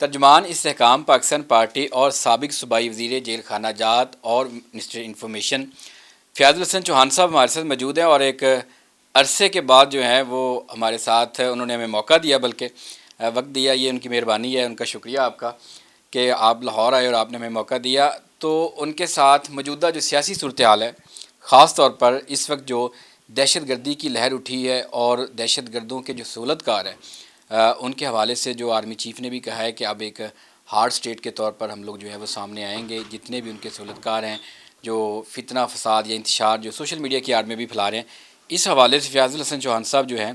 ترجمان استحکام پاکستان پارٹی اور سابق صوبائی وزیر جیل خانہ جات اور منسٹر انفارمیشن فیاض الحسن چوہان صاحب ہمارے ساتھ موجود ہیں، اور ایک عرصے کے بعد جو ہیں وہ ہمارے ساتھ انہوں نے ہمیں موقع دیا، بلکہ وقت دیا. یہ ان کی مہربانی ہے، ان کا شکریہ آپ کا کہ آپ لاہور آئے اور آپ نے ہمیں موقع دیا. تو ان کے ساتھ موجودہ جو سیاسی صورتحال ہے، خاص طور پر اس وقت جو دہشت گردی کی لہر اٹھی ہے اور دہشت گردوں کے جو سہولت کار ہیں، ان کے حوالے سے جو آرمی چیف نے بھی کہا ہے کہ اب ایک ہارڈ اسٹیٹ کے طور پر ہم لوگ جو ہے وہ سامنے آئیں گے. جتنے بھی ان کے سہولت کار ہیں جو فتنہ فساد یا انتشار جو سوشل میڈیا کی آڑ میں بھی پھیلا رہے ہیں، اس حوالے سے فیاض الحسن چوہان صاحب جو ہیں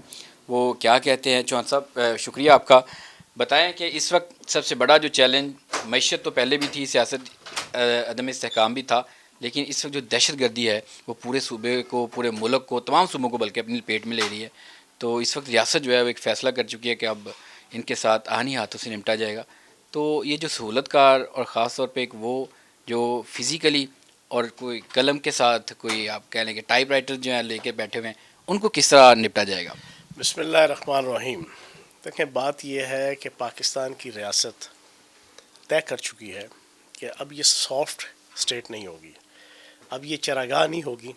وہ کیا کہتے ہیں. چوہان صاحب شکریہ آپ کا. بتائیں کہ اس وقت سب سے بڑا جو چیلنج، معیشت تو پہلے بھی تھی، سیاست عدم استحکام بھی تھا، لیکن اس وقت جو دہشت گردی ہے وہ پورے صوبے کو، پورے ملک کو، تمام صوبوں کو بلکہ اپنی لپیٹ میں لے رہی ہے. تو اس وقت ریاست جو ہے وہ ایک فیصلہ کر چکی ہے کہ اب ان کے ساتھ آہنی ہاتھوں سے نمٹا جائے گا. تو یہ جو سہولت کار اور خاص طور پہ ایک وہ جو فزیکلی اور کوئی قلم کے ساتھ، کوئی آپ کہہ لیں کہ ٹائپ رائٹر جو ہیں لے کے بیٹھے ہوئے ہیں، ان کو کس طرح نپٹا جائے گا؟ بسم اللہ الرحمن الرحیم. دیکھیں، بات یہ ہے کہ پاکستان کی ریاست طے کر چکی ہے کہ اب یہ سافٹ اسٹیٹ نہیں ہوگی. اب یہ چراگاہ نہیں ہوگی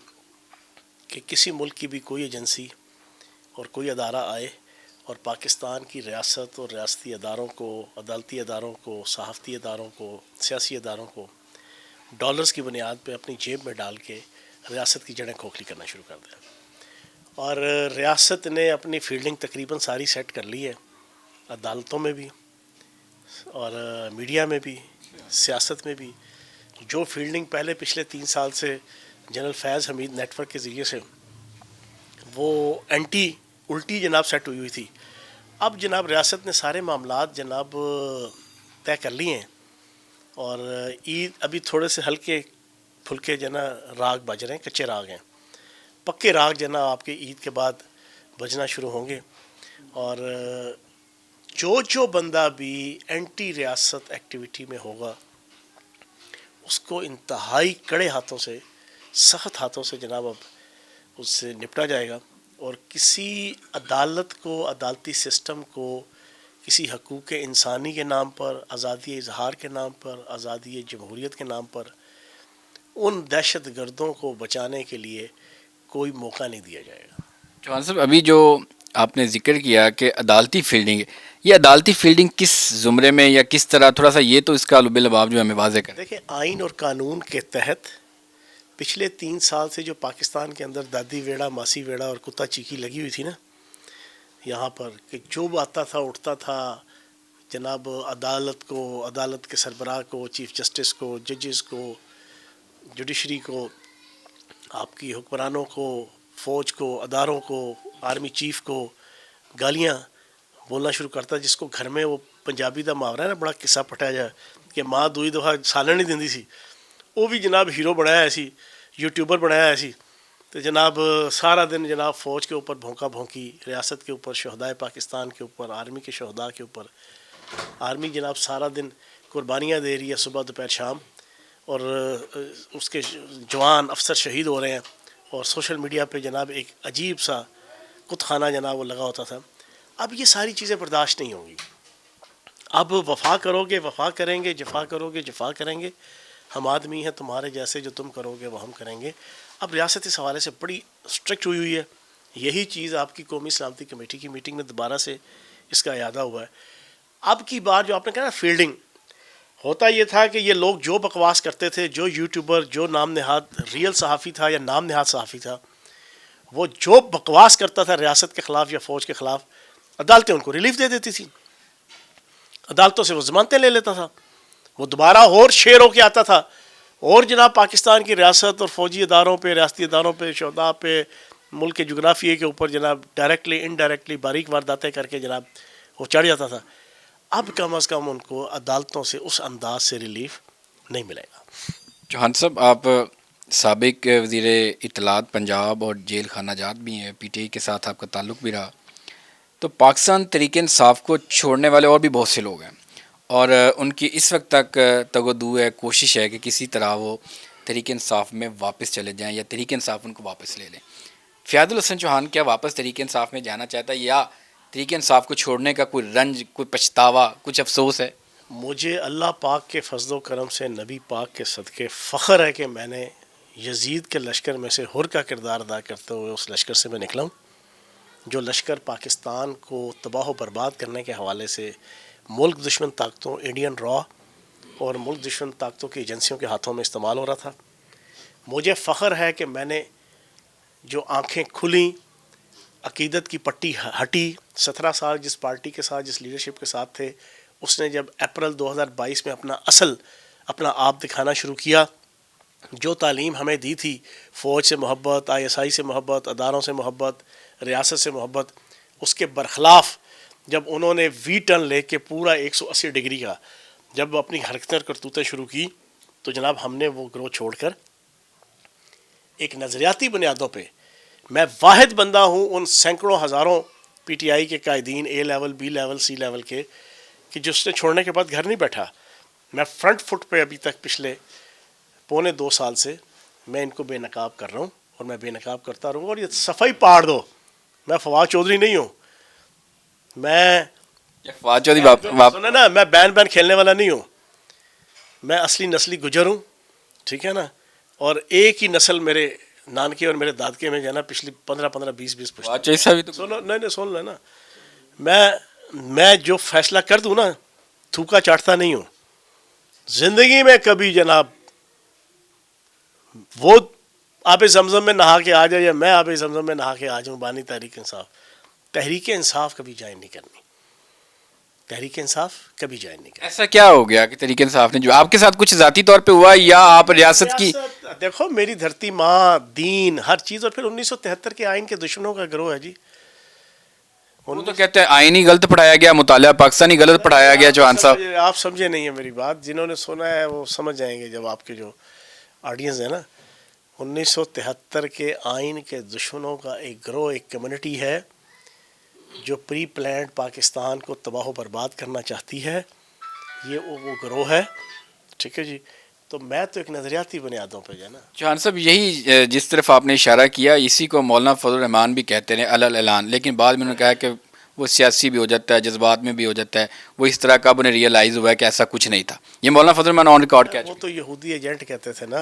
کہ کسی ملک کی بھی کوئی ایجنسی اور کوئی ادارہ آئے اور پاکستان کی ریاست اور ریاستی اداروں کو، عدالتی اداروں کو، صحافتی اداروں کو، سیاسی اداروں کو ڈالرز کی بنیاد پہ اپنی جیب میں ڈال کے ریاست کی جڑیں کھوکھلی کرنا شروع کر دیں. اور ریاست نے اپنی فیلڈنگ تقریباً ساری سیٹ کر لی ہے، عدالتوں میں بھی اور میڈیا میں بھی، سیاست میں بھی. جو فیلڈنگ پہلے پچھلے 3 سال سے جنرل فیض حمید نیٹ ورک کے ذریعے سے وہ الٹی جناب سیٹ ہوئی تھی، اب جناب ریاست نے سارے معاملات جناب طے کر لیے ہیں. اور عید ابھی تھوڑے سے ہلکے پھلکے راگ بج رہے ہیں، کچے راگ ہیں. پکے راگ آپ کے عید کے بعد بجنا شروع ہوں گے. اور جو بندہ بھی اینٹی ریاست ایکٹیویٹی میں ہوگا اس کو انتہائی کڑے ہاتھوں سے، سخت ہاتھوں سے جناب اب اس سے نپٹا جائے گا. اور کسی عدالت کو، عدالتی سسٹم کو کسی حقوق انسانی کے نام پر، آزادی اظہار کے نام پر، آزادی جمہوریت کے نام پر ان دہشت گردوں کو بچانے کے لیے کوئی موقع نہیں دیا جائے گا. چوہان صاحب، ابھی جو آپ نے ذکر کیا کہ عدالتی فیلڈنگ، یہ عدالتی فیلڈنگ کس زمرے میں یا کس طرح، تھوڑا سا یہ تو اس کا لب لباب جو ہمیں واضح کریں. دیکھیں، آئین اور قانون کے تحت پچھلے 3 سال سے جو پاکستان کے اندر دادی ویڑا، ماسی ویڑا اور کتا چیکی لگی ہوئی تھی نا یہاں پر، کہ جو آتا تھا اٹھتا تھا جناب عدالت کو، عدالت کے سربراہ کو، چیف جسٹس کو، ججز کو، جوڈیشری کو، آپ کی حکمرانوں کو، فوج کو، اداروں کو، آرمی چیف کو گالیاں بولنا شروع کرتا، جس کو گھر میں وہ پنجابی دا محاورہ ہے نا، بڑا قصہ پٹیا جائے کہ ماں دوئی دفعہ سالن نہیں دیندی سی، وہ بھی جناب ہیرو بنایا ایسی، یوٹیوبر بنایا ایسی. تو جناب سارا دن جناب فوج کے اوپر بھونکا بھونکی، ریاست کے اوپر، شہدائے پاکستان کے اوپر، آرمی کے شہداء کے اوپر. آرمی جناب سارا دن قربانیاں دے رہی ہے، صبح دوپہر شام، اور اس کے جوان افسر شہید ہو رہے ہیں. اور سوشل میڈیا پہ جناب ایک عجیب سا کت خانہ جناب وہ لگا ہوتا تھا. اب یہ ساری چیزیں برداشت نہیں ہوں گی. اب وفا کرو گے وفا کریں گے، جفا کرو گے جفا کریں گے. ہم آدمی ہیں تمہارے جیسے، جو تم کرو گے وہ ہم کریں گے. اب ریاست اس حوالے سے بڑی اسٹرکٹ ہوئی ہے. یہی چیز آپ کی قومی سلامتی کمیٹی کی میٹنگ میں دوبارہ سے اس کا اعادہ ہوا ہے. اب کی بار جو آپ نے کہا نا فیلڈنگ، ہوتا یہ تھا کہ یہ لوگ جو بکواس کرتے تھے، جو یوٹیوبر، جو نام نہاد ریئل صحافی تھا یا نام نہاد صحافی تھا، وہ جو بکواس کرتا تھا ریاست کے خلاف یا فوج کے خلاف، عدالتیں ان کو ریلیف دے دیتی تھیں. عدالتوں سے وہ ضمانتیں لے لیتا تھا، وہ دوبارہ اور شیر ہو کے آتا تھا، اور جناب پاکستان کی ریاست اور فوجی اداروں پہ، ریاستی اداروں پہ، شہداء پہ، ملک کے جغرافیے کے اوپر جناب ڈائریکٹلی انڈائریکٹلی باریک وارداتیں کر کے جناب وہ چڑھ جاتا تھا. اب کم از کم ان کو عدالتوں سے اس انداز سے ریلیف نہیں ملے گا. چوہان صاحب، آپ سابق وزیر اطلاعات پنجاب اور جیل خانہ جات بھی ہیں، پی ٹی آئی کے ساتھ آپ کا تعلق بھی رہا. تو پاکستان تحریک انصاف کو چھوڑنے والے اور بھی بہت سے لوگ ہیں، اور ان کی اس وقت تک تگ و دو ہے، کوشش ہے کہ کسی طرح وہ تحریک انصاف میں واپس چلے جائیں یا تحریک انصاف ان کو واپس لے لیں. فیاض الحسن چوہان کیا واپس تحریک انصاف میں جانا چاہتا ہے، یا تحریک انصاف کو چھوڑنے کا کوئی رنج، کوئی پچھتاوا، کچھ افسوس ہے؟ مجھے اللہ پاک کے فضل و کرم سے نبی پاک کے صدقے فخر ہے کہ میں نے یزید کے لشکر میں سے حر کا کردار ادا کرتے ہوئے اس لشکر سے میں نکلا ہوں، جو لشکر پاکستان کو تباہ و برباد کرنے کے حوالے سے ملک دشمن طاقتوں انڈین را اور ملک دشمن طاقتوں کی ایجنسیوں کے ہاتھوں میں استعمال ہو رہا تھا۔ مجھے فخر ہے کہ میں نے جو آنکھیں کھلیں، عقیدت کی پٹی ہٹی، 17 سال جس پارٹی کے ساتھ جس لیڈرشپ کے ساتھ تھے، اس نے جب اپریل 2022 میں اپنا آپ دکھانا شروع کیا، جو تعلیم ہمیں دی تھی فوج سے محبت، ISI سے محبت، اداروں سے محبت، ریاست سے محبت، اس کے برخلاف جب انہوں نے وی ٹرن لے کے پورا 180 ڈگری کا جب اپنی حرکتیں کرتوتیں شروع کی، تو جناب ہم نے وہ گروہ چھوڑ کر ایک نظریاتی بنیادوں پہ، میں واحد بندہ ہوں ان سینکڑوں ہزاروں PTI کے قائدین A level B level C level کے کہ جس نے چھوڑنے کے بعد گھر نہیں بیٹھا۔ میں فرنٹ فٹ پہ ابھی تک پچھلے 1.25 سال سے میں ان کو بے نقاب کر رہا ہوں اور میں بے نقاب کرتا رہوں گا، اور یہ صفائی پاڑ دو، میں فواد چودھری نہیں ہوں، میں فواد چودھری سنا نا، میں بین کھیلنے والا نہیں ہوں، میں اصلی نسلی گجر ہوں، ٹھیک ہے نا، اور ایک ہی نسل میرے نانکے اور میرے دادکے میں جو ہے نا پچھلی 15 20 فواد چودھری صاحب تو سنو، نہیں سن لینا، میں جو فیصلہ کر دوں نا تھوکا چاٹتا نہیں ہوں زندگی میں کبھی جناب، وہ آب زمزم میں نہا کے آ جائے یا میں آب زمزم میں نہا کے آ جاؤں، بانی تحریک انصاف کبھی جائن نہیں کرنی، تحریک انصاف کبھی جائن نہیں کرنی۔ ایسا کیا ہو گیا کہ تحریک انصاف نے جو آپ کے ساتھ کچھ ذاتی طور پہ ہوا، یا آپ ریاست کی؟ دیکھو میری دھرتی ماں، دین، ہر چیز، اور پھر 1973 کے آئین کے دشمنوں کا گروہ ہے جی۔ وہ تو کہتے ہیں آئین ہی غلط پڑھایا گیا، مطالعہ پاکستانی غلط پڑھایا گیا چوہان صاحب۔ آپ سمجھے نہیں ہے میری بات، جنہوں نے سنا ہے وہ سمجھ جائیں گے جب آپ کے جو آڈینس ہے نا۔ 1973 کے آئین کے دشمنوں کا ایک گروہ، ایک کمیونٹی ہے جو پری پلانڈ پاکستان کو تباہ و برباد کرنا چاہتی ہے، یہ وہ گروہ ہے، ٹھیک ہے جی۔ تو میں تو ایک نظریاتی بنیادوں پہ جو ہے نا چوہان صاحب، یہی جس طرف آپ نے اشارہ کیا، اسی کو مولانا فضل الرحمان بھی کہتے ہیں اعلان، لیکن بعد میں انہوں نے کہا کہ وہ سیاسی بھی ہو جاتا ہے، جذبات میں بھی ہو جاتا ہے، وہ اس طرح کا اب انہیں ریئلائز ہوا ہے کہ ایسا کچھ نہیں تھا۔ یہ مولانا فضل الرحمان آن ریکارڈ کہہ وہ چکے تو یہودی ایجنٹ کہتے تھے نا،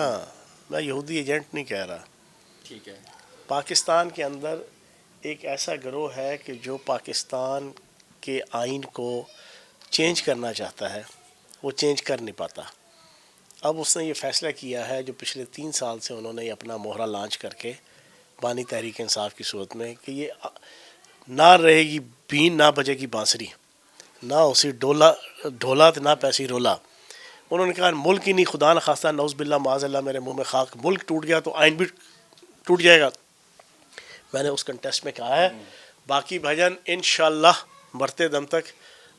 میں یہودی ایجنٹ نہیں کہہ رہا۔ ٹھیک ہے۔ پاکستان کے اندر ایک ایسا گروہ ہے کہ جو پاکستان کے آئین کو چینج کرنا چاہتا ہے، وہ چینج کر نہیں پاتا۔ اب اس نے یہ فیصلہ کیا ہے، جو پچھلے 3 سال سے انہوں نے اپنا مہرہ لانچ کر کے بانی تحریک انصاف کی صورت میں، کہ یہ نہ رہے گی بین، نہ بجے گی بانسری، نہ اسی ڈھولا نہ پیسی رولا۔ انہوں نے کہا ملک ہی نہیں، خدا نخواستہ، نعوذ باللہ معاذ اللہ، میرے منہ میں خاک، ملک ٹوٹ گیا تو آئین بھی ٹوٹ جائے گا۔ میں نے اس کنٹیسٹ میں کہا ہے، باقی بھجن انشاءاللہ مرتے دم تک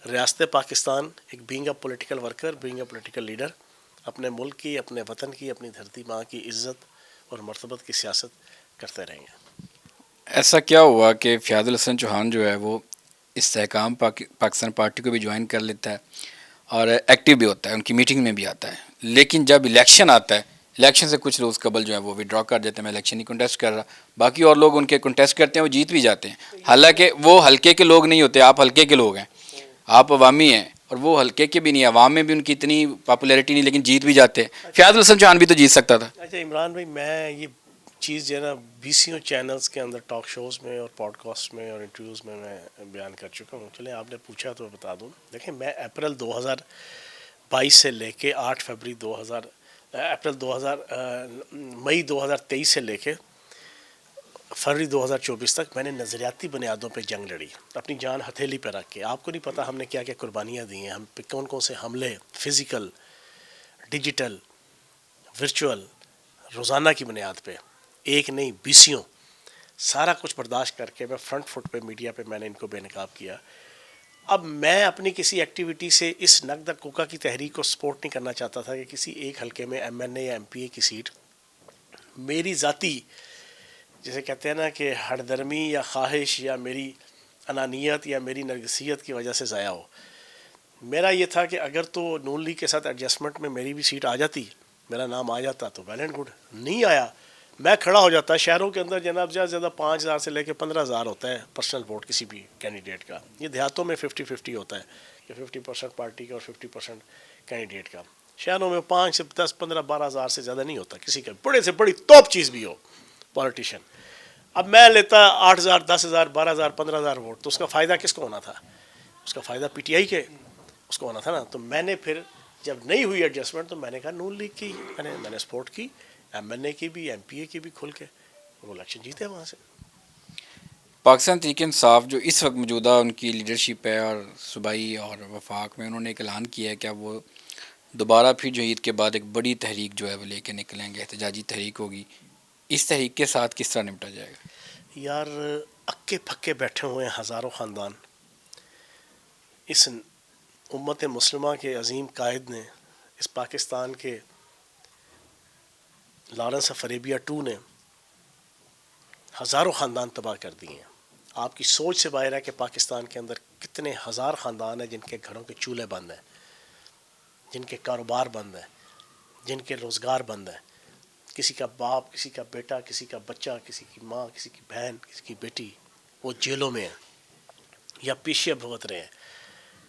ریاست پاکستان، ایک being a political worker, being a political leader, اپنے ملک کی، اپنے وطن کی، اپنی دھرتی ماں کی عزت اور مرتبت کی سیاست کرتے رہیں گے۔ ایسا کیا ہوا کہ فیاض الحسن چوہان جو ہے وہ استحکام پاکستان پارٹی کو بھی جوائن کر لیتا ہے اور ایکٹیو بھی ہوتا ہے، ان کی میٹنگ میں بھی آتا ہے، لیکن جب الیکشن آتا ہے، الیکشن سے کچھ روز قبل جو ہے وہ ودرا کر دیتے ہیں، میں الیکشن نہیں کنٹیسٹ کر رہا، باقی اور لوگ ان کے کنٹیسٹ کرتے ہیں، وہ جیت بھی جاتے ہیں، حالانکہ وہ حلقے کے لوگ نہیں ہوتے، آپ حلقے کے لوگ ہیں، آپ عوامی ہیں، اور وہ حلقے کے بھی نہیں، عوام میں بھی ان کی اتنی پاپولیرٹی نہیں، لیکن جیت بھی جاتے ہیں۔ فیاض الحسن چوہان بھی تو جیت سکتا تھا۔ اچھا عمران بھائی، میں یہ چیز جو ہے نا BCO چینلز کے اندر ٹاک شوز میں اور پوڈ کاسٹ میں اور انٹرویوز میں بیان کر چکا ہوں، چلیں آپ نے پوچھا تو بتا دوں۔ دیکھیں، میں اپریل 2022 سے لے کے 8 فروری مئی 2023 سے لے کے فروری 2024 تک میں نے نظریاتی بنیادوں پہ جنگ لڑی، اپنی جان ہتھیلی پہ رکھ کے۔ آپ کو نہیں پتہ ہم نے کیا کیا قربانیاں دی ہیں، ہم پہ کون کون سے حملے، فزیکل، ڈیجیٹل، ورچوئل، روزانہ کی بنیاد پہ، ایک نہیں 20 سارا کچھ برداشت کر کے میں فرنٹ فٹ پہ میڈیا پہ میں نے ان کو بے نقاب کیا۔ اب میں اپنی کسی ایکٹیویٹی سے اس نقد کوکا کی تحریک کو سپورٹ نہیں کرنا چاہتا تھا کہ کسی ایک حلقے میں MNA یا MPA کی سیٹ میری ذاتی، جسے کہتے ہیں نا کہ ہڑ درمی یا خواہش یا میری انانیت یا میری نرگسیت کی وجہ سے ضائع ہو۔ میرا یہ تھا کہ اگر تو نون لیگ کے ساتھ ایڈجسٹمنٹ میں میری بھی سیٹ آ جاتی، میرا نام آ جاتا تو ویل اینڈ گڈ، نہیں آیا میں کھڑا ہو جاتا۔ شہروں کے اندر جناب زیادہ سے زیادہ 5,000 سے لے کے 15,000 ہوتا ہے پرسنل ووٹ کسی بھی کینڈیڈیٹ کا، یہ دیہاتوں میں 50-50 ہوتا ہے کہ 50% پارٹی کا اور 50% کینڈیڈیٹ کا. شہروں میں 5 سے 10 15 12 ہزار سے زیادہ نہیں ہوتا کسی کا بڑے سے بڑی توپ چیز بھی ہو پولیٹیشین. اب میں لیتا 8,000 10,000 12,000 15,000 ووٹ تو اس کا فائدہ کس کو ہونا تھا؟ اس کا فائدہ پی ٹی آئی کے اس کو ہونا تھا نا. تو میں نے پھر جب نہیں ہوئی ایڈجسٹمنٹ تو میں نے کہا نون لیگ کی میں نے سپورٹ کی, ایم این اے کی بھی, ایم پی اے کی بھی کھل کے, وہ الیکشن جیتے وہاں سے. پاکستان تحریک انصاف جو اس وقت موجودہ ان کی لیڈرشپ ہے اور صوبائی اور وفاق میں, انہوں نے ایک اعلان کیا ہے کہ اب وہ دوبارہ پھر جو عید کے بعد ایک بڑی تحریک جو ہے وہ لے کے نکلیں گے, احتجاجی تحریک ہوگی. اس تحریک کے ساتھ کس طرح نپٹا جائے گا؟ یار اکے پھکے بیٹھے ہوئے ہیں ہزاروں خاندان. اس امت مسلمہ کے عظیم قائد نے, اس پاکستان کے لارنس آف اریبیا 2 نے ہزاروں خاندان تباہ کر دیے ہیں. آپ کی سوچ سے باہر ہے کہ پاکستان کے اندر کتنے ہزار خاندان ہیں جن کے گھروں کے چولہے بند ہیں, جن کے کاروبار بند ہیں, جن کے روزگار بند ہیں. کسی کا باپ, کسی کا بیٹا, کسی کا بچہ, کسی کی ماں, کسی کی بہن, کسی کی بیٹی وہ جیلوں میں ہیں یا پیشے بھگت رہے ہیں.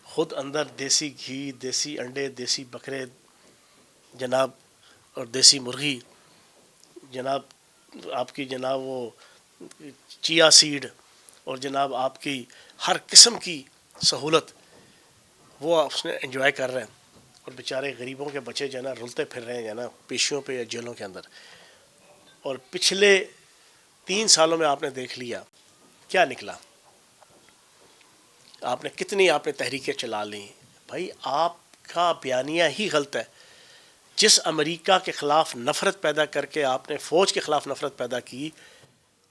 خود اندر دیسی گھی, دیسی انڈے, دیسی بکرے جناب, اور دیسی مرغی جناب, آپ کی جناب وہ چیا سیڈ اور جناب آپ کی ہر قسم کی سہولت وہ اس نے انجوائے کر رہے ہیں. اور بیچارے غریبوں کے بچے جو ہے نا رلتے پھر رہے ہیں جو ہے نا پیشیوں پہ یا جیلوں کے اندر. اور پچھلے 3 سالوں میں آپ نے دیکھ لیا کیا نکلا. آپ نے کتنی آپ نے تحریکیں چلا لیں. بھائی آپ کا بیانیہ ہی غلط ہے. جس امریکہ کے خلاف نفرت پیدا کر کے آپ نے فوج کے خلاف نفرت پیدا کی,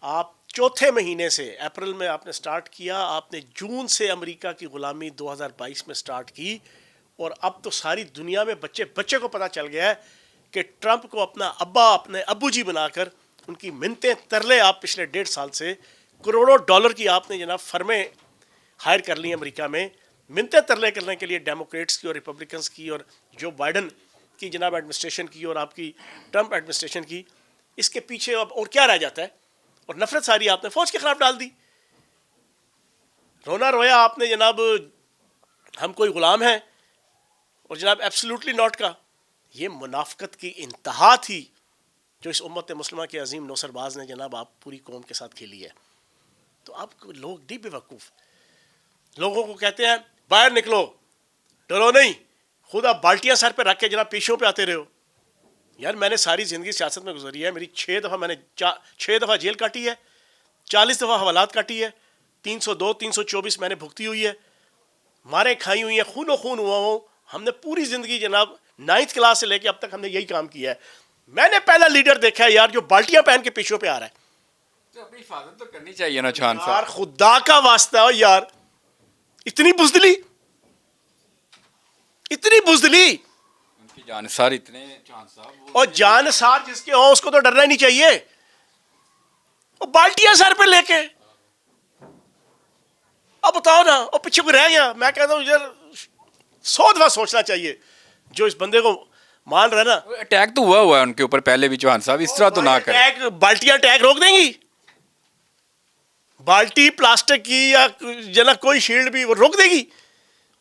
آپ چوتھے مہینے سے اپریل میں آپ نے سٹارٹ کیا, آپ نے جون سے امریکہ کی غلامی 2022 میں سٹارٹ کی, اور اب تو ساری دنیا میں بچے کو پتہ چل گیا ہے کہ ٹرمپ کو اپنا ابا, اپنے ابو جی بنا کر ان کی منتیں ترلے آپ پچھلے 1.5 سال سے کروڑوں ڈالر کی آپ نے جناب فرمیں ہائر کر لی امریکہ میں منتیں ترلے کرنے کے لیے, ڈیموکریٹس کی اور ریپبلکنس کی اور جو بائیڈن کی جناب ایڈمنسٹریشن کی اور آپ کی ٹرمپ ایڈمنسٹریشن کی. اس کے پیچھے اب اور کیا رہ جاتا ہے؟ اور نفرت ساری آپ نے فوج کے خلاف ڈال دی. رونا رویا آپ نے جناب ہم کوئی غلام ہیں, اور جناب ایبسلیوٹلی ناٹ کا. یہ منافقت کی انتہا تھی جو اس امت مسلمہ کے عظیم نوسر باز نے جناب آپ پوری قوم کے ساتھ کھیلی ہے. تو آپ لوگ نہیں بے وقوف, لوگوں کو کہتے ہیں باہر نکلو, ڈرو نہیں, خود آپ بالٹیاں سر پہ رکھ کے جناب پیشوں پہ آتے رہے ہو. یار میں نے ساری زندگی سیاست میں گزری ہے, میری 6 دفعہ میں نے 6 دفعہ جیل کاٹی ہے, 40 دفعہ حوالات کاٹی ہے, 302 324 میں نے بھگتی ہوئی ہے, مارے کھائی ہوئی ہیں, خون و خون ہوا ہوں. ہم نے پوری زندگی جناب 9th کلاس سے لے کے اب تک ہم نے یہی کام کیا ہے. میں نے پہلا لیڈر دیکھا ہے یار جو بالٹیاں پہن کے پیشوں پہ آ رہا ہے. تو اپنی حفاظت تو کرنی چاہیے نا چوہان یار صاحب. خدا کا واسطہ ہو یار, اتنی بزدلی, اتنی بزدلی. ان کی جانسار اتنے چوہان صاحب, اور جانسار جس کے ہوں اس کو تو ڈرنا ہی نہیں چاہیے. اور بالٹیاں سر پہ لے کے اب بتاؤ نا, اور پیچھے کوئی رہ گیا. میں کہتا ہوں یار 100 دفعہ سوچنا چاہیے جو اس بندے کو مان رہا ہے نا. اٹیک تو ہوا ہے ان کے اوپر پہلے بھی چوہان صاحب, اس طرح تو نہ کریں. بالٹیاں اٹیک روک دیں گی؟ بالٹی پلاسٹک کی یا جنا کوئی شیلڈ بھی وہ روک دے گی؟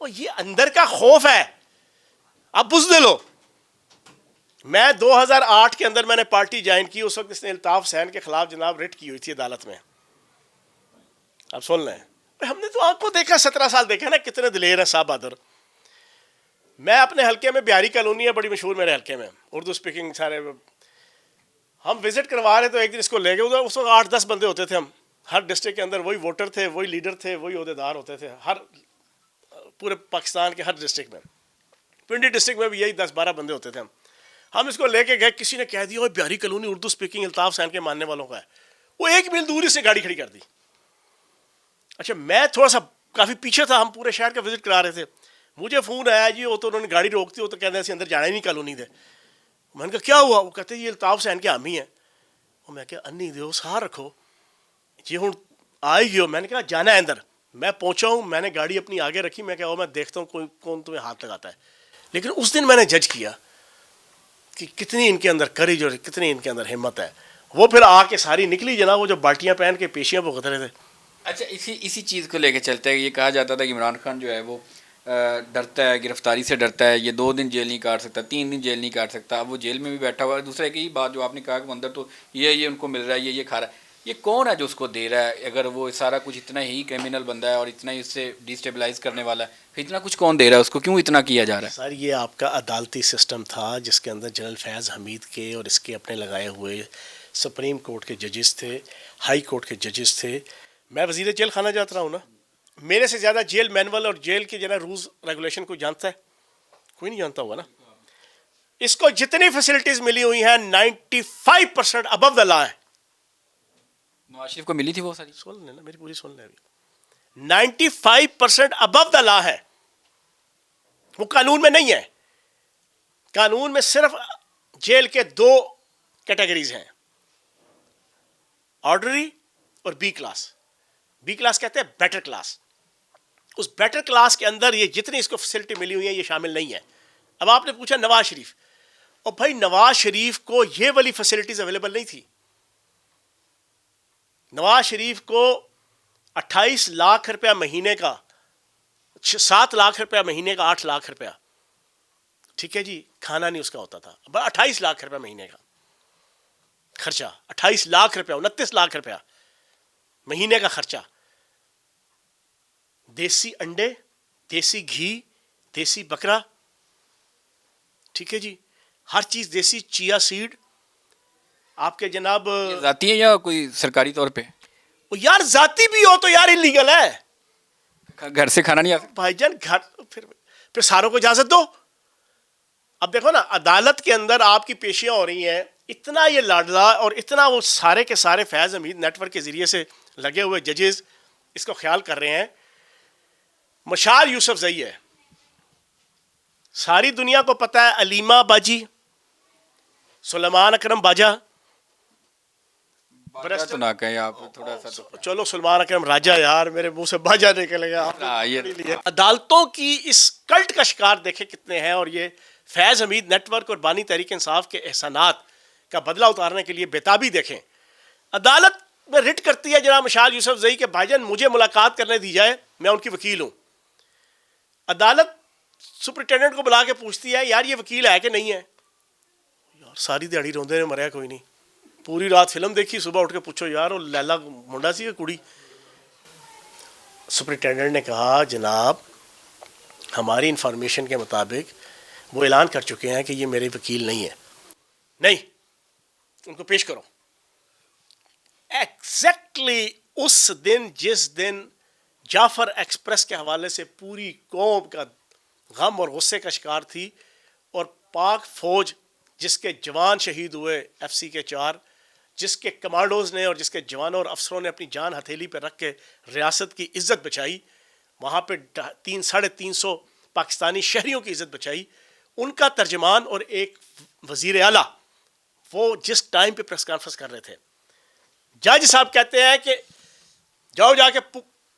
اور یہ اندر کا خوف ہے. اب بزدل لو. میں 2008 کے اندر میں نے پارٹی جوائن کی, اس وقت اس نے الطاف حسین کے خلاف جناب ریٹ کی ہوئی تھی عدالت میں. اب سن لیں, ہم نے تو آپ کو دیکھا 17 سال دیکھا نا کتنے دلیر ہیں صاحب بہادر. میں اپنے حلقے میں بہاری کالونی ہے بڑی مشہور میرے حلقے میں, اردو اسپیکنگ سارے. ہم وزٹ کروا رہے تو ایک دن اس کو لے گئے, اس وقت 8-10 بندے ہوتے تھے. ہم ہر ڈسٹرکٹ کے اندر وہی ووٹر تھے, وہی لیڈر تھے, وہی عہدیدار ہوتے تھے ہر پورے پاکستان کے ہر ڈسٹرکٹ میں. پنڈی ڈسٹرکٹ میں بھی یہی 10-12 بندے ہوتے تھے. ہم اس کو لے کے گئے, کسی نے کہہ دیا وہ بہاری کالونی اردو اسپیکنگ الطاف حسین کے ماننے والوں کا ہے. وہ 1 میل دور سے گاڑی کھڑی کر دی. اچھا میں تھوڑا سا کافی پیچھے تھا, ہم پورے شہر کا وزٹ کرا رہے تھے. مجھے فون آیا جی وہ تو انہوں نے گاڑی روکتی ہو تو کہتے ہیں اندر جانا ہی نہیں کالونی دے. میں نے کہا کیا ہوا؟ وہ کہتے ہیں یہ الطاف حسین کے حامی ہیں. اور میں کہا انی دیو سہار رکھو جی ہوں آئی گئے ہو. میں نے کہا جانا ہے اندر. میں پہنچا ہوں, میں نے گاڑی اپنی آگے رکھی, میں کہا میں دیکھتا ہوں کوئی کون تمہیں ہاتھ لگاتا ہے. لیکن اس دن میں نے جج کیا کہ کتنی ان کے اندر کریج اور کتنی ان کے اندر ہمت ہے. وہ پھر آ کے ساری نکلی جناب, وہ جو بالٹیاں پہن کے پیشیاں بھگت رہے تھے. اچھا اسی چیز کو لے کے چلتے ہیں. یہ کہا جاتا تھا کہ عمران خان جو ہے وہ ڈرتا ہے، گرفتاری سے ڈرتا ہے، یہ 2 دن جیل نہیں کاٹ سکتا، 3 دن جیل نہیں کاٹ سکتا، اب وہ جیل میں بھی بیٹھا ہوا ہے. دوسرا ایک یہی بات جو آپ نے کہا کہ وہ اندر تو یہ ان کو مل رہا ہے، یہ کھا رہا ہے. یہ کون ہے جو اس کو دے رہا ہے؟ اگر وہ سارا کچھ اتنا ہی کرمنل بندہ ہے اور اتنا ہی اس سے ڈیسٹیبلائز کرنے والا ہے، پھر اتنا کچھ کون دے رہا ہے اس کو؟ کیوں اتنا کیا جا رہا ہے؟ سر یہ آپ کا عدالتی سسٹم تھا جس کے اندر جنرل فیض حمید کے اور اس کے اپنے لگائے ہوئے سپریم کورٹ کے ججز تھے، ہائی کورٹ کے ججز تھے. میں وزیر جیل خانہ جاتا رہا ہوں نا، میرے سے زیادہ جیل مینول اور جیل کے رولز ریگولیشن کو جانتا ہے؟ کوئی نہیں جانتا ہوگا نا. اس کو جتنی فیسلٹیز ملی ہوئی ہیں 95% ابو دا لا ہے. نواز شریف کو ملی تھی وہ ساری؟ سن لینا میری پوری سن لیں ابھی. 95% ابو دا لا ہے. وہ قانون میں نہیں ہے. قانون میں صرف جیل کے 2 کیٹیگریز ہیں، آرڈنری اور بی کلاس. بی کلاس کہتے ہیں بیٹر کلاس. اس بیٹر کلاس کے اندر یہ جتنی اس کو فیسلٹی ملی ہوئی ہے یہ شامل نہیں ہے. اب آپ نے پوچھا نواز شریف، اور بھائی نواز شریف کو یہ والی فیسلٹیز اویلیبل نہیں تھی. نواز شریف کو 28 لاکھ روپیہ مہینے کا، 7 لاکھ روپیہ مہینے کا، 8 لاکھ روپیہ، ٹھیک ہے جی، کھانا نہیں اس کا ہوتا تھا. 28 لاکھ روپیہ مہینے کا خرچہ، 28 لاکھ روپیہ، 29 لاکھ روپیہ مہینے کا خرچہ. دیسی انڈے، دیسی گھی، دیسی بکرا، ٹھیک ہے جی، ہر چیز دیسی، چیا سیڈ آپ کے جناب. ذاتی ہے یا کوئی سرکاری طور پہ؟ یار ذاتی بھی ہو تو یار انلیگل ہے. گھر سے کھانا نہیں آ سکتا بھائی جان گھر پھر ساروں کو اجازت دو. اب دیکھو نا عدالت کے اندر آپ کی پیشیاں ہو رہی ہیں، اتنا یہ لاڈلا اور اتنا وہ سارے کے سارے فیض حمید نیٹ ورک کے ذریعے سے لگے ہوئے ججز اس کو خیال کر رہے ہیں. مشال یوسف زئی ہے، ساری دنیا کو پتہ ہے، علیمہ باجی، سلیمان اکرم باجا، باجا تو نہ کہیں آپ تھوڑا سا تو. چلو سلمان اکرم راجا، یار میرے منہ سے باجا نکلے گا. یہ عدالتوں کی اس کلٹ کا شکار دیکھیں کتنے ہیں، اور یہ فیض حمید نیٹ ورک اور بانی تحریک انصاف کے احسانات کا بدلہ اتارنے کے لیے بےتابی دیکھیں. عدالت میں رٹ کرتی ہے جناب مشال یوسف زئی کہ بھائی جان مجھے ملاقات کرنے دی جائے، میں ان کی وکیل ہوں. عدالت سپرنٹینڈنٹ کو بلا کے پوچھتی ہے یار یہ وکیل ہے کہ نہیں ہے. یار ساری دیہڑی روندے نے مریا کوئی نہیں، پوری رات فلم دیکھی، صبح اٹھ کے پوچھو یار وہ لیلا منڈا سی کڑی. سپرنٹینڈنٹ نے کہا جناب ہماری انفارمیشن کے مطابق وہ اعلان کر چکے ہیں کہ یہ میرے وکیل نہیں ہے. نہیں، ان کو پیش کرو. ایگزیکٹلی اس دن جس دن جعفر ایکسپریس کے حوالے سے پوری قوم کا غم اور غصے کا شکار تھی، اور پاک فوج جس کے جوان شہید ہوئے، ایف سی کے 4، جس کے کمانڈوز نے اور جس کے جوانوں اور افسروں نے اپنی جان ہتھیلی پہ رکھ کے ریاست کی عزت بچائی، وہاں پہ 350 پاکستانی شہریوں کی عزت بچائی، ان کا ترجمان اور ایک وزیر اعلیٰ وہ جس ٹائم پہ پریس کانفرنس کر رہے تھے، جج صاحب کہتے ہیں کہ جاؤ جا کے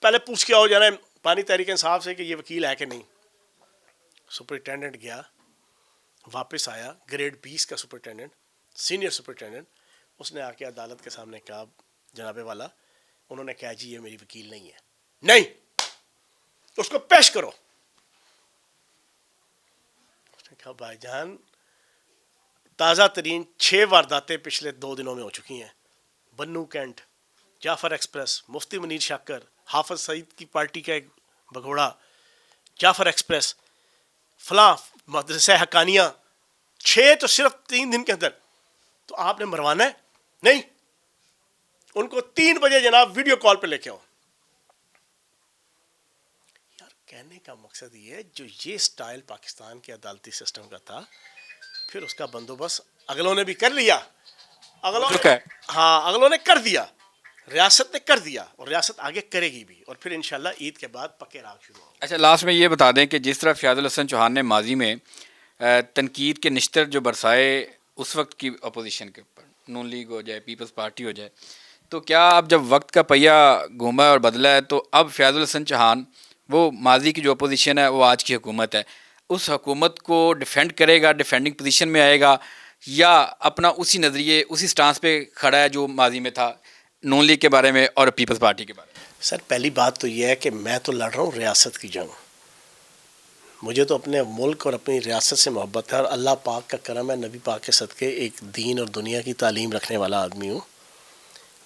پہلے پوچھ کے آؤ جانا بانی تحریک انصاف سے کہ یہ وکیل ہے کہ نہیں. سپرنٹینڈنٹ گیا، واپس آیا، گریڈ 20 کا سپرنٹینڈنٹ، سینئر سپرنٹینڈنٹ. اس نے آ کے عدالت کے سامنے کہا جناب والا، انہوں نے کہا جی یہ میری وکیل نہیں ہے. نہیں، اس کو پیش کرو. اس نے کہا بھائی جان تازہ ترین 6 وارداتیں پچھلے 2 دنوں میں ہو چکی ہیں. بنو کینٹ، جعفر ایکسپریس، مفتی منیر شاکر، حافظ سعید کی پارٹی کا ایک بگوڑا، جعفر ایکسپریس، فلاں مدرسہ حقانیہ، 6 تو صرف 3 دن کے اندر. تو آپ نے مروانا ہے؟ نہیں، ان کو 3 بجے جناب ویڈیو کال پہ لے کے آؤ. یار کہنے کا مقصد یہ ہے جو یہ سٹائل پاکستان کے عدالتی سسٹم کا تھا، پھر اس کا بندوبست اگلوں نے بھی کر لیا. اگلوں نے کر دیا، ریاست نے کر دیا، اور ریاست آگے کرے گی بھی، اور پھر انشاءاللہ عید کے بعد پکے راگ شروع ہوں. اچھا لاسٹ میں یہ بتا دیں کہ جس طرح فیاض الحسن چوہان نے ماضی میں تنقید کے نشتر جو برسائے اس وقت کی اپوزیشن کے اوپر، نون لیگ ہو جائے، پیپلز پارٹی ہو جائے، تو کیا اب جب وقت کا پہیہ گھوما ہے اور بدلا ہے تو اب فیاض الحسن چوہان وہ ماضی کی جو اپوزیشن ہے وہ آج کی حکومت ہے، اس حکومت کو ڈیفینڈ کرے گا، ڈیفینڈنگ پوزیشن میں آئے گا، یا اپنا اسی نظریے اسی سٹانس پہ کھڑا ہے جو ماضی میں تھا نون لیگ کے بارے میں اور پیپلز پارٹی کے بارے میں؟ سر پہلی بات تو یہ ہے کہ میں تو لڑ رہا ہوں ریاست کی جنگ. مجھے تو اپنے ملک اور اپنی ریاست سے محبت ہے، اور اللہ پاک کا کرم ہے، نبی پاک کے صدقے ایک دین اور دنیا کی تعلیم رکھنے والا آدمی ہوں.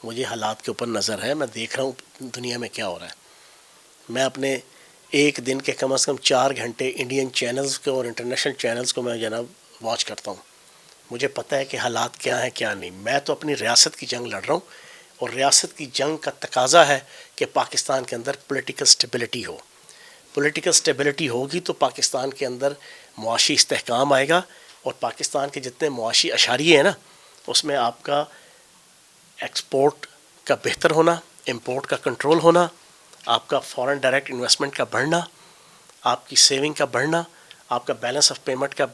مجھے حالات کے اوپر نظر ہے، میں دیکھ رہا ہوں دنیا میں کیا ہو رہا ہے. میں اپنے ایک دن کے کم از کم 4 گھنٹے انڈین چینلز کو اور انٹرنیشنل چینلز کو میں جناب واچ کرتا ہوں. مجھے پتہ ہے کہ حالات کیا ہیں کیا نہیں. میں تو اپنی ریاست کی جنگ لڑ رہا ہوں، اور ریاست کی جنگ کا تقاضا ہے کہ پاکستان کے اندر پولیٹیکل سٹیبلٹی ہو. پولیٹیکل سٹیبلٹی ہوگی تو پاکستان کے اندر معاشی استحکام آئے گا، اور پاکستان کے جتنے معاشی اشاریے ہیں نا، اس میں آپ کا ایکسپورٹ کا بہتر ہونا، امپورٹ کا کنٹرول ہونا، آپ کا فورن ڈائریکٹ انویسٹمنٹ کا بڑھنا، آپ کی سیونگ کا بڑھنا، آپ کا بیلنس آف پیمنٹ کا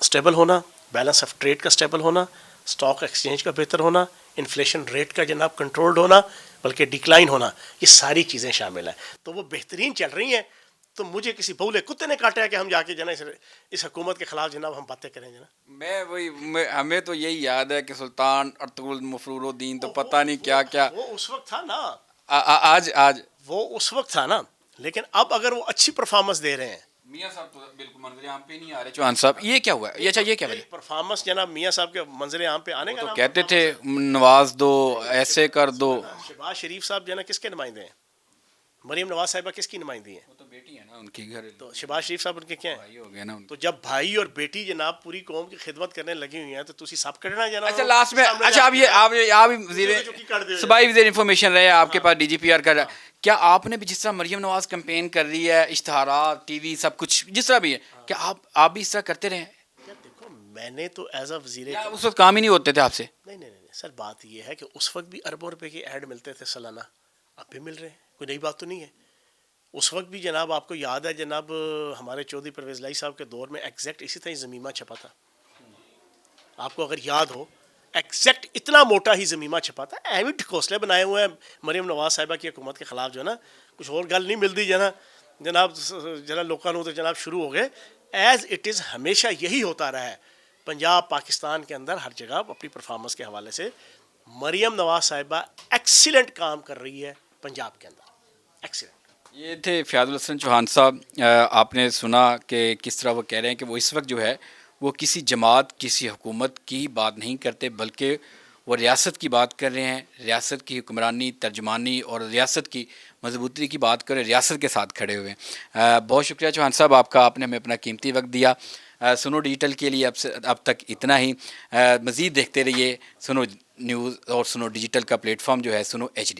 سٹیبل ہونا، بیلنس آف ٹریڈ کا سٹیبل ہونا، سٹاک ایکسچینج کا بہتر ہونا، انفلیشن ریٹ کا جناب کنٹرولڈ ہونا بلکہ ڈکلائن ہونا، یہ ساری چیزیں شامل ہیں. تو وہ بہترین چل رہی ہیں. تو مجھے کسی بولے کتے نے کاٹا ہے کہ ہم جا کے جناب اس حکومت کے خلاف جناب ہم باتیں کریں جناب. ہمیں تو یہی یاد ہے کہ سلطان ارطغرل مفرور الدین تو پتہ نہیں کیا کیا وہ اس وقت تھا نا، آج وہ اس وقت تھا نا. لیکن اب اگر وہ اچھی پرفارمنس دے رہے ہیں، میاں صاحب تو بالکل منظر عام پہ نہیں آ رہے. چوہان صاحب یہ کیا ہوا ہے؟ اچھا یہ کیا وجہ؟ پرفارمنس جناب میاں صاحب کے منظر عام پہ آنے کا تو نام کہتے تھے نواز دو، ایسے کر دو. شہباز شریف صاحب جو ہے نا کس کے نمائندے ہیں؟ مریم نواز صاحبہ کس کی نمائندی ہیں؟ وہ تو بیٹی ہے نا ان کی، گھر تو شہباز شریف صاحب ان کے کیا ہیں؟ بھائی ہو گئے نا ان تو جب بھائی اور بیٹی جناب پوری قوم کی خدمت کرنے لگی ہوئی ہیں تو تسی سب کرنا جناب. اچھا لاسٹ میں، اچھا آپ وزیر صوبائی وزیر انفارمیشن رہے، آپ کے پاس ڈی جی پی آر کا رہا. کیا آپ نے بھی جس طرح مریم نواز کمپین کر رہی ہے، اشتہارات ٹی وی سب کچھ جس طرح بھی ہے، کیا آپ بھی اس طرح کرتے رہے؟ دیکھو میں نے تو ایز اے وزیر، اس وقت کام ہی نہیں ہوتے تھے آپ سے؟ نہیں سر، بات یہ ہے کہ اس وقت بھی اربوں روپے کے ایڈ ملتے تھے سالانہ، اب بھی مل رہے ہیں، کوئی نئی بات تو نہیں ہے. اس وقت بھی جناب آپ کو یاد ہے جناب ہمارے چودھری پرویز لائی صاحب کے دور میں ایگزیکٹ اسی طرح زمیمہ چھپا تھا. آپ کو اگر یاد ہو، ایگزیکٹ اتنا موٹا ہی زمیمہ چھپا تھا. ایویں ٹھکوسلے بنائے ہوئے ہیں مریم نواز صاحبہ کی حکومت کے خلاف جو ہے نا، کچھ اور گل نہیں ملتی جناب لوگوں نے تو جناب شروع ہو گئے. ایز اٹ از ہمیشہ یہی ہوتا رہا ہے پنجاب پاکستان کے اندر ہر جگہ اپنی پرفارمنس کے حوالے سے. مریم نواز صاحبہ ایکسیلنٹ کام کر رہی ہے پنجاب کے اندر، ایکسیلنٹ. یہ تھے فیاض الحسن چوہان صاحب. آپ نے سنا کہ کس طرح وہ کہہ رہے ہیں کہ وہ اس وقت جو ہے وہ کسی جماعت، کسی حکومت کی بات نہیں کرتے، بلکہ وہ ریاست کی بات کر رہے ہیں، ریاست کی حکمرانی، ترجمانی اور ریاست کی مضبوطی کی بات کر رہے ہیں، ریاست کے ساتھ کھڑے ہوئے ہیں. بہت شکریہ چوہان صاحب آپ کا، آپ نے ہمیں اپنا قیمتی وقت دیا. سنو ڈیجیٹل کے لیے اب تک اتنا ہی. مزید دیکھتے رہیے سنو نیوز اور سنو ڈیجیٹل کا پلیٹ فارم جو ہے سنو HD.